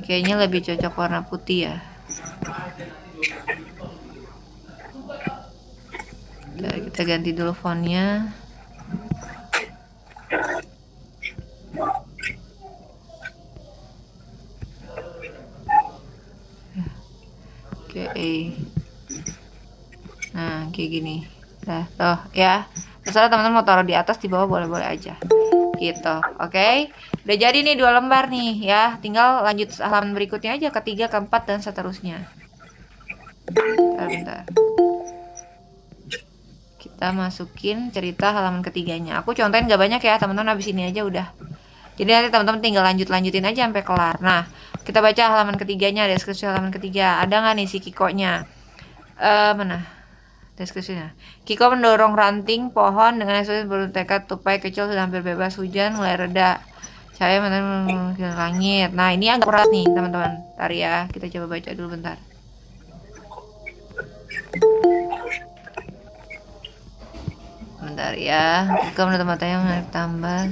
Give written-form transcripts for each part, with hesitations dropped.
Kayaknya lebih cocok warna putih ya. Kita ganti dulu fontnya. Oke. Nah, kayak gini. Nah, tuh ya. Terserah teman-teman mau taruh di atas, di bawah boleh-boleh aja. Gitu. Oke. Udah jadi nih 2 lembar nih ya. Tinggal lanjut halaman berikutnya aja, ketiga, keempat, dan seterusnya. Bentar. Kita masukin cerita halaman ketiganya. Aku contohin gak banyak ya, teman-teman, habis ini aja udah. Jadi nanti teman-teman tinggal lanjutin aja sampai kelar. Nah, kita baca halaman ketiganya, deskripsi halaman ketiga. Ada nggak nih si Kikonya? Mana? Deskripsinya. Kiko mendorong ranting pohon dengan ekspresi bertekad. Tupai kecil sudah hampir bebas, hujan mulai reda. Saya menenun langit. Nah, ini agak berat nih, teman-teman. Ntar ya, kita coba baca dulu bentar. Bentar ya. Kiko menutup matanya menarik tambah.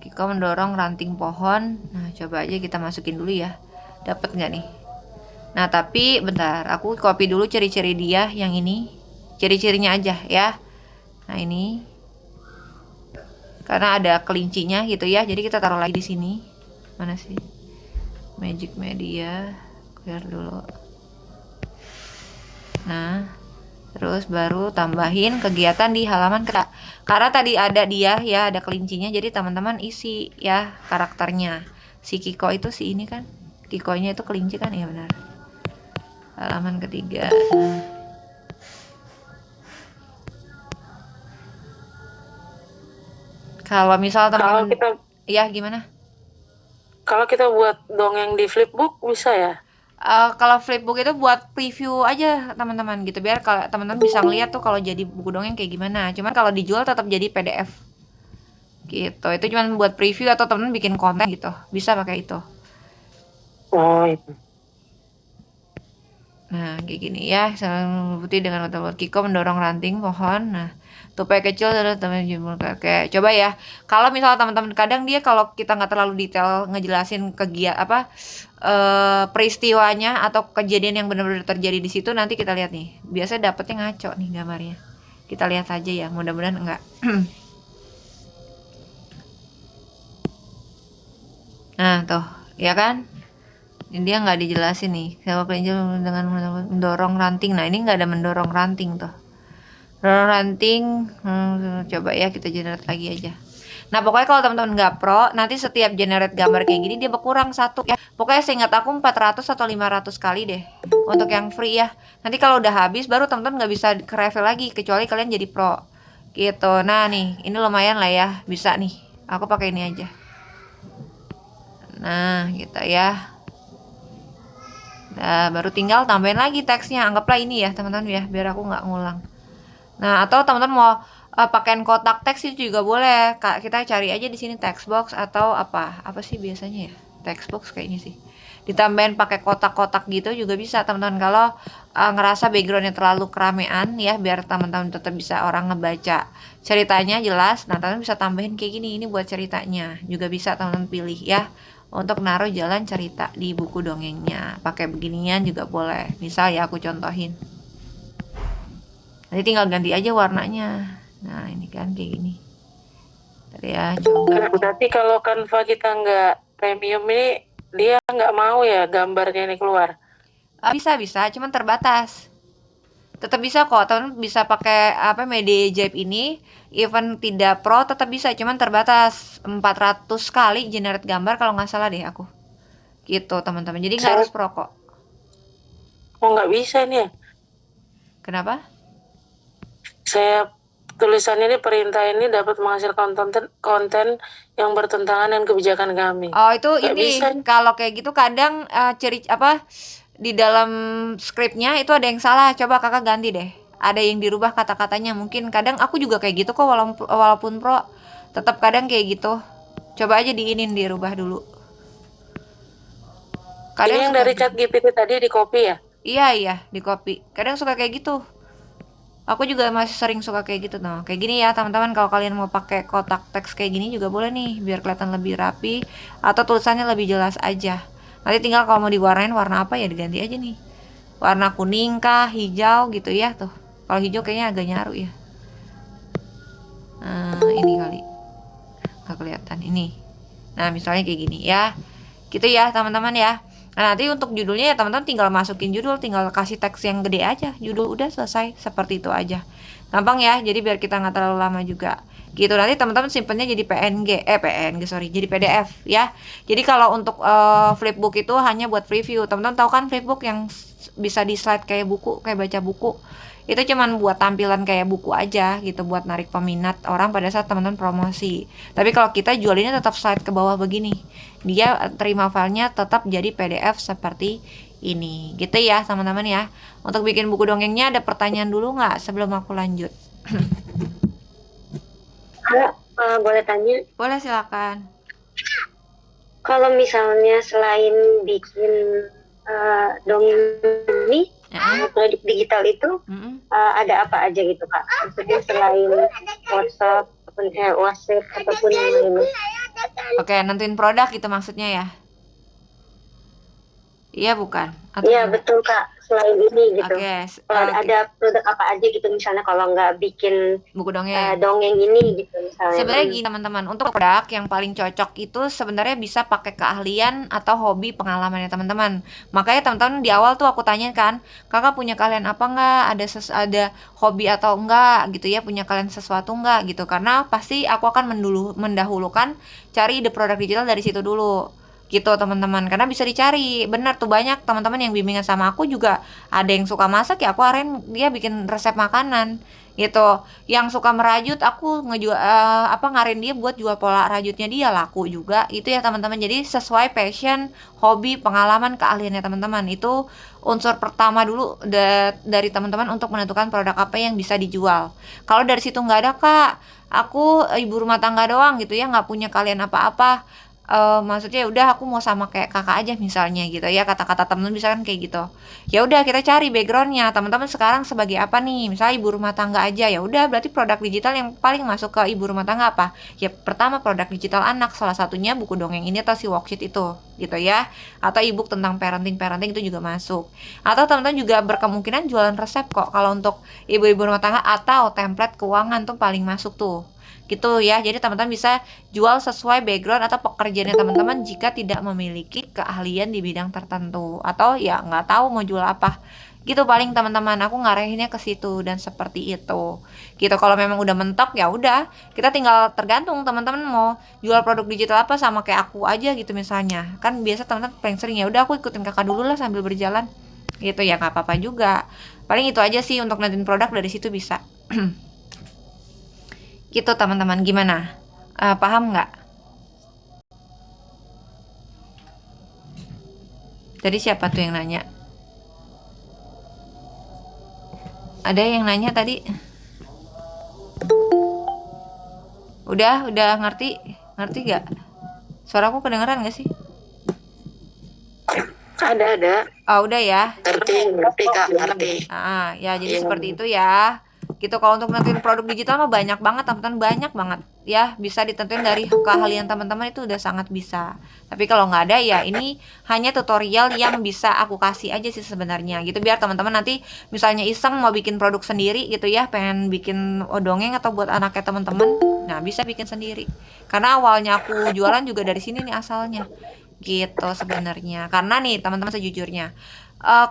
Kiko mendorong ranting pohon. Nah, coba aja kita masukin dulu ya. Dapat nggak nih? Nah, tapi bentar, aku copy dulu ciri-ciri dia yang ini. Ciri-cirinya aja ya. Nah, ini. Karena ada kelincinya gitu ya. Jadi kita taruh lagi di sini. Mana sih? Magic Media. Clear dulu. Nah, terus baru tambahin kegiatan di halaman kita. Karena tadi ada dia ya, ada kelincinya. Jadi teman-teman isi ya karakternya. Si Kiko itu si ini kan. Kikonya itu kelinci kan? Iya benar. Halaman ketiga. Kalau misal teman-teman, ya gimana? Kalau kita buat dongeng di flipbook bisa ya? Kalau flipbook itu buat preview aja teman-teman gitu, biar kalau teman-teman bisa ngeliat tuh kalau jadi buku dongeng kayak gimana. Cuman kalau dijual tetap jadi PDF gitu. Itu cuman buat preview atau teman-teman bikin konten gitu, bisa pakai itu. Oh itu. Nah, kayak gini ya, putih dengan kata Kiko mendorong ranting pohon. Nah, tupai kecil adalah teman jumlah kayak coba ya. Kalau misalnya teman-teman kadang dia kalau kita nggak terlalu detail ngejelasin kegiatan apa peristiwanya atau kejadian yang benar-benar terjadi di situ, nanti kita lihat nih. Biasanya dapetnya ngaco nih gambarnya. Kita lihat aja ya, mudah-mudahan enggak. Nah, tuh, ya kan? Dia nggak dijelasin nih. Sewa kelinci dengan mendorong ranting. Nah, ini nggak ada mendorong ranting tuh. Mendorong ranting, coba ya kita generate lagi aja. Nah, pokoknya kalau teman-teman nggak pro, nanti setiap generate gambar kayak gini dia berkurang satu ya. Pokoknya seingat aku 400 atau 500 kali deh untuk yang free ya. Nanti kalau udah habis baru teman-teman nggak bisa ke refill lagi kecuali kalian jadi pro. Gitu. Nah, nih, ini lumayan lah ya, bisa nih. Aku pakai ini aja. Nah, gitu ya. Nah, baru tinggal tambahin lagi teksnya. Anggaplah ini ya, teman-teman ya, biar aku nggak ngulang. Nah, atau teman-teman mau pakaiin kotak teks itu juga boleh. Kak, kita cari aja di sini text box atau apa? Apa sih biasanya ya? Text box kayaknya sih. Ditambahin pakai kotak-kotak gitu juga bisa, teman-teman. Kalau ngerasa backgroundnya terlalu keramaian ya, biar teman-teman tetap bisa orang ngebaca ceritanya jelas. Nah, teman-teman bisa tambahin kayak gini. Ini buat ceritanya. Juga bisa teman-teman pilih ya untuk naruh jalan cerita di buku dongengnya. Pakai beginian juga boleh. Misal ya aku contohin. Nanti tinggal ganti aja warnanya. Nah, ini kan kayak gini. Tadi ya coba. Berarti kalau Canva kita nggak premium ini, dia nggak mau ya gambarnya ini keluar? Bisa, cuman terbatas. Tetap bisa kok, teman bisa pakai apa media Jape ini, even tidak pro tetap bisa, cuman terbatas 400 kali generate gambar kalau nggak salah deh aku. Gitu teman-teman. Jadi nggak harus pro kok. Oh nggak bisa ini ya? Kenapa? Saya tulisannya ini perintah ini dapat menghasilkan konten yang bertentangan dengan kebijakan kami. Oh, itu Nggak ini bisa. kalau kayak gitu kadang ciri apa di dalam skripnya itu ada yang salah. Coba kakak ganti deh. Ada yang dirubah kata-katanya. Mungkin kadang aku juga kayak gitu kok walaupun pro. Tetap kadang kayak gitu. Coba aja diinin dirubah dulu. Kadang Ini yang suka dari gitu. chat GPT tadi di copy ya? Iya, di copy. Kadang suka kayak gitu. Aku juga masih sering suka kayak gitu tuh. Kayak gini ya teman-teman, kalau kalian mau pakai kotak teks kayak gini juga boleh nih, biar kelihatan lebih rapi atau tulisannya lebih jelas aja. Nanti tinggal kalau mau diwarnain warna apa ya diganti aja nih. Warna kuning kah, hijau gitu ya tuh. Kalau hijau kayaknya agak nyaru ya. Ini kali. Nggak kelihatan ini. Nah, misalnya kayak gini ya. Gitu ya teman-teman ya. Nah, nanti untuk judulnya ya teman-teman tinggal masukin judul, tinggal kasih teks yang gede aja, judul udah selesai, seperti itu aja. Gampang ya, jadi biar kita nggak terlalu lama juga. Gitu, nanti teman-teman simpennya jadi PNG, sorry, jadi PDF ya. Jadi kalau untuk flipbook itu hanya buat preview. Teman-teman tahu kan flipbook yang bisa di slide kayak buku, kayak baca buku. Itu cuman buat tampilan kayak buku aja gitu, buat narik peminat orang pada saat teman-teman promosi. Tapi kalau kita jualinnya tetap slide ke bawah begini, dia terima filenya tetap jadi PDF seperti ini gitu ya teman-teman ya. Untuk bikin buku dongengnya ada pertanyaan dulu nggak sebelum aku lanjut? Kak, boleh tanya, Boleh, silakan. kalau misalnya selain bikin dongeng ini, produk digital itu ada apa aja gitu Kak? Maksudnya selain WhatsApp, WhatsApp ataupun yang lainnya. Oke, nentuin produk gitu maksudnya ya? Iya bukan? Atau Iya betul Kak, selain ini gitu. Oke, Ada produk apa aja gitu misalnya kalau nggak bikin buku dongeng. dongeng ini gitu misalnya. Sebenarnya gini teman-teman, untuk produk yang paling cocok itu sebenarnya bisa pakai keahlian atau hobi pengalaman ya teman-teman. Makanya teman-teman di awal tuh aku tanya kan, kakak punya kalian apa enggak? Ada hobi atau enggak gitu ya? Punya kalian sesuatu enggak gitu? Karena pasti aku akan mendahulukan cari ide produk digital dari situ dulu gitu teman-teman, karena bisa dicari. Benar tuh, banyak teman-teman yang bimbingan sama aku juga ada yang suka masak ya aku arahin dia bikin resep makanan gitu. Yang suka merajut aku ngejual ngarin dia buat jual pola rajutnya dia, laku juga itu ya teman-teman. Jadi sesuai passion, hobi, pengalaman, keahliannya teman-teman. Itu unsur pertama dulu dari teman-teman untuk menentukan produk apa yang bisa dijual. Kalau dari situ nggak ada kak, aku ibu rumah tangga doang gitu ya, nggak punya kalian apa-apa, maksudnya udah aku mau sama kayak kakak aja misalnya gitu ya, kata-kata temen misalkan kayak gitu. Ya udah kita cari backgroundnya teman-teman sekarang sebagai apa nih, misalnya ibu rumah tangga aja, ya udah berarti produk digital yang paling masuk ke ibu rumah tangga apa ya? Pertama produk digital anak, salah satunya buku dongeng ini atau si worksheet itu gitu ya, atau ebook tentang parenting itu juga masuk. Atau teman-teman juga berkemungkinan jualan resep kok kalau untuk ibu-ibu rumah tangga, atau template keuangan tuh paling masuk tuh gitu ya. Jadi teman-teman bisa jual sesuai background atau pekerjaannya teman-teman jika tidak memiliki keahlian di bidang tertentu, atau ya nggak tahu mau jual apa gitu. Paling teman-teman aku ngarahinnya ke situ dan seperti itu gitu. Kalau memang udah mentok ya udah, kita tinggal tergantung teman-teman mau jual produk digital apa, sama kayak aku aja gitu misalnya. Kan biasa teman-teman paling sering ya udah aku ikutin kakak dulu lah sambil berjalan gitu ya, nggak apa-apa juga. Paling itu aja sih untuk nentuin produk, dari situ bisa. Gitu teman-teman, gimana? Paham nggak? Tadi siapa tuh yang nanya? Ada yang nanya tadi? Udah ngerti? Ngerti gak? Suaraku kedengeran gak sih? Ada. Oh udah ya. Ngerti Kak, ngerti. Ya jadi seperti itu ya. Gitu. Kalau untuk nentuin produk digital mah banyak banget teman-teman, banyak banget ya, bisa ditentuin dari keahlian teman-teman, itu udah sangat bisa. Tapi kalau nggak ada ya ini hanya tutorial yang bisa aku kasih aja sih sebenarnya gitu, biar teman-teman nanti misalnya iseng mau bikin produk sendiri gitu ya, pengen bikin dongeng atau buat anaknya teman-teman, nah bisa bikin sendiri. Karena awalnya aku jualan juga dari sini nih asalnya gitu sebenarnya. Karena nih teman-teman sejujurnya,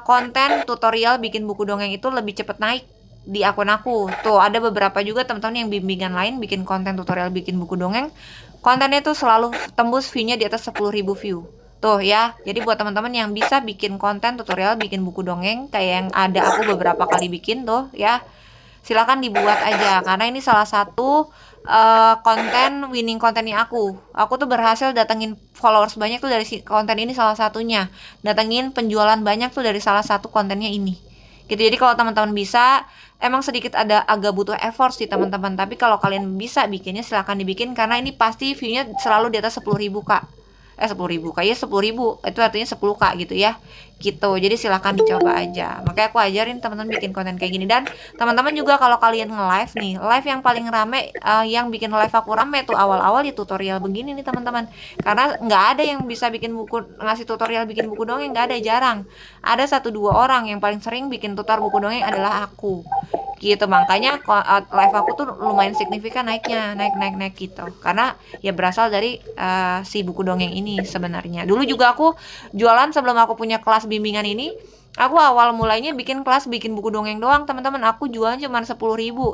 konten tutorial bikin buku dongeng itu lebih cepet naik di akun aku. Tuh ada beberapa juga teman-teman yang bimbingan lain bikin konten tutorial bikin buku dongeng, kontennya tuh selalu tembus view-nya di atas 10.000 view. Tuh ya, jadi buat teman-teman yang bisa bikin konten tutorial bikin buku dongeng kayak yang ada aku beberapa kali bikin tuh ya, silakan dibuat aja, karena ini salah satu konten winning kontennya aku tuh berhasil datengin followers banyak tuh dari konten ini, salah satunya datengin penjualan banyak tuh dari salah satu kontennya ini gitu. Jadi kalau teman-teman bisa, emang sedikit agak butuh effort sih teman-teman, tapi kalau kalian bisa bikinnya silakan dibikin, karena ini pasti view-nya selalu di atas 10.000 kak. 10.000 kak ya, 10.000 itu artinya 10k gitu ya. gitu. Jadi silahkan dicoba aja. Makanya aku ajarin teman-teman bikin konten kayak gini. Dan teman-teman juga kalau kalian nge-live nih, live yang paling rame, yang bikin live aku rame tuh awal-awal di tutorial begini nih teman-teman. Karena nggak ada yang bisa bikin buku, ngasih tutorial bikin buku dongeng, nggak ada, jarang. Ada 1-2 orang yang paling sering bikin tutor buku dongeng adalah aku gitu. Makanya live aku tuh lumayan signifikan naiknya, naik gitu, karena ya berasal dari si buku dongeng ini sebenarnya. Dulu juga aku jualan sebelum aku punya kelas bimbingan ini. Aku awal mulainya bikin kelas bikin buku dongeng doang teman-teman. Aku jualan cuma 10.000,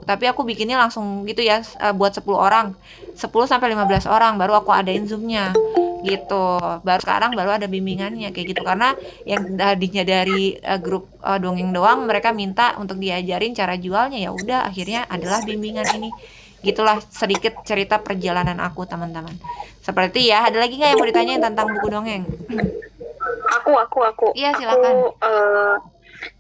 tapi aku bikinnya langsung gitu ya, buat 10 orang, 10 sampai 15 orang, baru aku adain zoomnya gitu. Baru sekarang baru ada bimbingannya kayak gitu, karena yang tadinya dari grup dongeng doang, mereka minta untuk diajarin cara jualnya, ya udah akhirnya adalah bimbingan ini. Gitulah sedikit cerita perjalanan aku teman-teman. Seperti ya, ada lagi nggak yang mau ditanyain tentang buku dongeng? Aku. Iya silakan.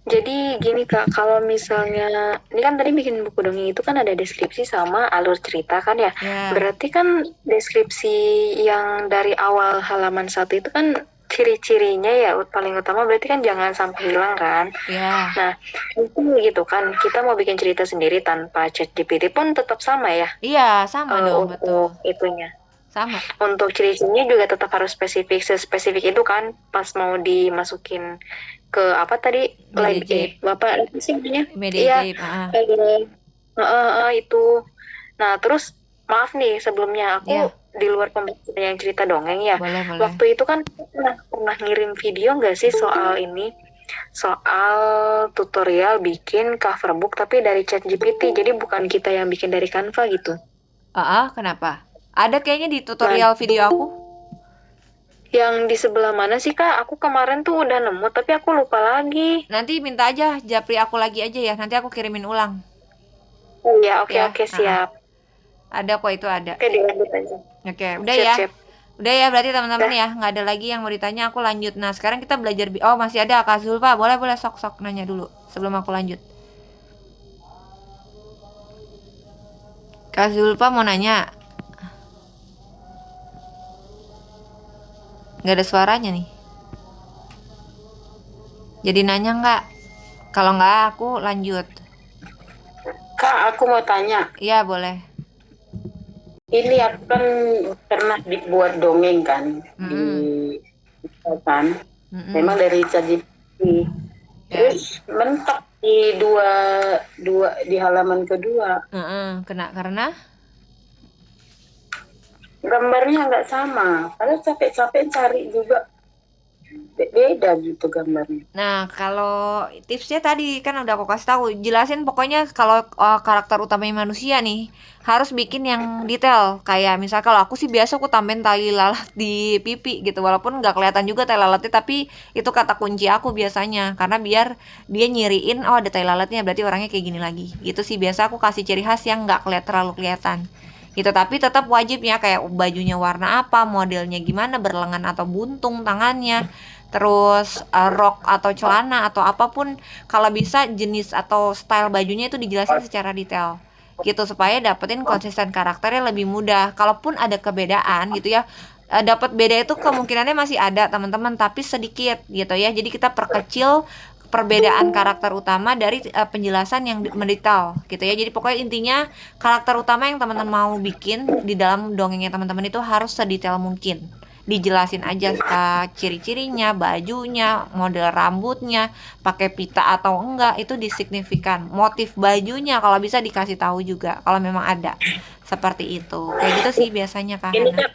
Jadi gini Kak, kalau misalnya ini kan tadi bikin buku dongeng itu kan ada deskripsi sama alur cerita kan ya. Ya. Berarti kan deskripsi yang dari awal halaman 1 itu kan ciri-cirinya ya paling utama berarti kan jangan sampai hilang kan. Ya. Nah, itu gitu kan. Kita mau bikin cerita sendiri tanpa ChatGPT pun tetap sama ya. Iya, sama dong, betul. Untuk itunya. Sama. Untuk ciri-cirinya juga tetap harus spesifik, sespesifik itu kan pas mau dimasukin ke apa tadi Bapak apa sih namanya? Iya, itu. Nah, terus maaf nih sebelumnya aku di luar pembahasan yang cerita dongeng ya. Boleh. Waktu itu kan pernah ngirim video nggak sih soal ini? Soal tutorial bikin cover book tapi dari ChatGPT. Jadi bukan kita yang bikin dari Canva gitu. Kenapa? Ada kayaknya di tutorial video aku. Yang di sebelah mana sih Kak? Aku kemarin tuh udah nemu tapi aku lupa lagi. Nanti minta aja japri aku lagi aja ya. Nanti aku kirimin ulang. Oh iya, oke, siap. Ada kok, itu ada. Oke, dilanjut aja. Oke, udah ya. Udah ya, berarti teman-teman ya, nggak ada lagi yang mau ditanya, aku lanjut. Nah, sekarang kita belajar masih ada Kak Zulfa. Boleh sok nanya dulu sebelum aku lanjut. Kak Zulfa mau nanya. Nggak ada suaranya nih. Jadi nanya nggak? Kalau nggak, aku lanjut. Kak, aku mau tanya. Iya, boleh. Ini aku kan pernah dibuat dongeng kan di kan. Memang dari ChatGPT. Terus mentok di di halaman kedua. Karena gambarnya nggak sama. Padahal capek-capek cari juga beda gitu gambarnya. Nah, kalau tipsnya tadi kan udah aku kasih tahu, jelasin pokoknya kalau karakter utamanya manusia nih harus bikin yang detail. Kayak misal kalau aku sih biasa aku tambahin tali lalat di pipi gitu, walaupun nggak kelihatan juga tali lalatnya, tapi itu kata kunci aku biasanya, karena biar dia nyiriin ada tali lalatnya, berarti orangnya kayak gini lagi. Gitu sih biasa aku kasih ciri khas yang nggak terlalu kelihatan. Gitu, tapi tetap wajib ya, kayak bajunya warna apa, modelnya gimana, berlengan atau buntung tangannya, terus rok atau celana atau apapun, kalau bisa jenis atau style bajunya itu dijelasin secara detail gitu, supaya dapetin konsisten karakternya lebih mudah. Kalaupun ada kebedaan gitu ya, dapat beda itu kemungkinannya masih ada teman-teman, tapi sedikit gitu ya. Jadi kita perkecil perbedaan karakter utama dari penjelasan yang mendetail gitu ya. Jadi pokoknya intinya karakter utama yang teman-teman mau bikin di dalam dongengnya teman-teman itu harus sedetail mungkin. Dijelasin aja ciri-cirinya, bajunya, model rambutnya, pakai pita atau enggak, itu disignifikan. Motif bajunya kalau bisa dikasih tahu juga kalau memang ada. Seperti itu. Kayak gitu sih biasanya Kak Hana.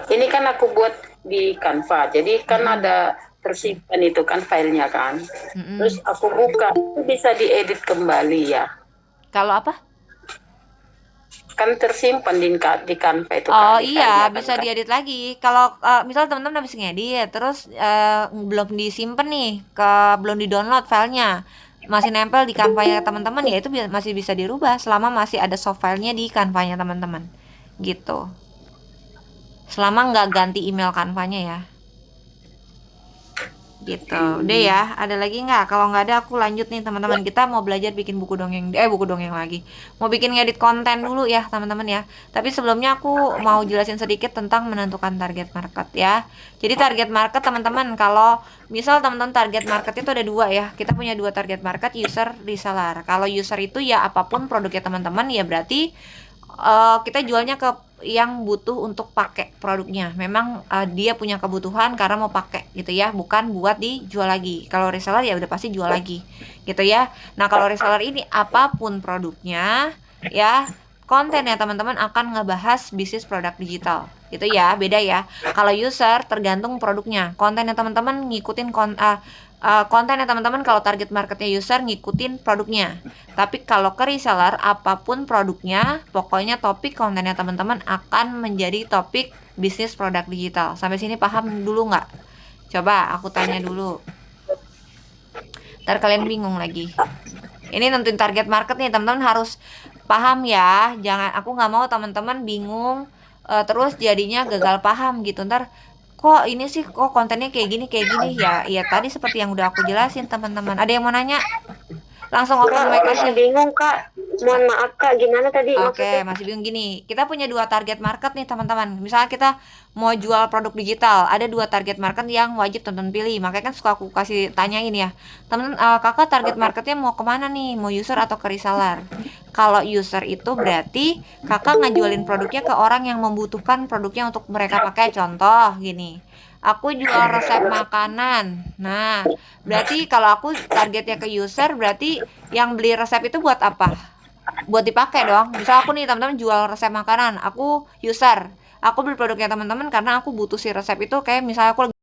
Ini kan aku buat di Canva. Jadi kan ada tersimpan itu kan filenya kan. Terus aku buka, itu bisa diedit kembali ya. Kalau apa? Kan tersimpan di Canva itu kan. Iya, bisa diedit lagi. Kalau misal teman-teman habis ngedit, terus belum disimpan nih, belum di-download filenya, masih nempel di Canva-nya teman-teman, ya itu masih bisa dirubah selama masih ada soft filenya di Canva-nya teman-teman. Gitu. Selama nggak ganti email Canva-nya ya. Gitu. Udah ya, ada lagi nggak? Kalau nggak ada aku lanjut nih teman-teman. Kita mau belajar bikin buku dongeng, buku dongeng lagi. Mau bikin ngedit konten dulu ya teman-teman ya. Tapi sebelumnya aku mau jelasin sedikit tentang menentukan target market ya. Jadi target market teman-teman, kalau misal teman-teman target market itu ada dua ya. Kita punya dua target market, user, reseller. Kalau user itu ya apapun produknya teman-teman ya berarti kita jualnya ke yang butuh untuk pakai produknya. Memang dia punya kebutuhan karena mau pakai gitu ya, bukan buat dijual lagi. Kalau reseller ya udah pasti jual lagi gitu ya. Nah kalau reseller ini apapun produknya ya, kontennya teman-teman akan ngebahas bisnis produk digital gitu ya, beda ya. Kalau user tergantung produknya, kontennya teman-teman ngikutin kontennya teman-teman kalau target marketnya user ngikutin produknya. Tapi kalau ke reseller, apapun produknya, pokoknya topik kontennya teman-teman akan menjadi topik bisnis produk digital. Sampai sini paham dulu nggak? Coba aku tanya dulu. Ntar kalian bingung lagi. Ini nentuin target market nih, teman-teman harus paham ya. Jangan, aku nggak mau teman-teman bingung terus jadinya gagal paham gitu. Ntar kok ini sih kok kontennya kayak gini ya. Ya tadi seperti yang udah aku jelasin teman-teman. Ada yang mau nanya? Langsung open mic aja. Masih bingung Kak. Mohon maaf Kak, gimana tadi Oke, maksudnya? masih bingung gini. Kita punya dua target market nih teman-teman. Misalnya kita mau jual produk digital, ada dua target market yang wajib teman-teman pilih. Makanya kan suka aku kasih tanyain ya, teman kakak target marketnya mau kemana nih? Mau user atau ke reseller? Kalau user itu berarti kakak ngajualin produknya ke orang yang membutuhkan produknya untuk mereka pakai. Contoh gini, aku jual resep makanan. Nah, berarti kalau aku targetnya ke user, berarti yang beli resep itu buat apa? Buat dipakai dong. Misal aku nih teman-teman jual resep makanan, aku user, aku beli produknya teman-teman karena aku butuh si resep itu, kayak misalnya aku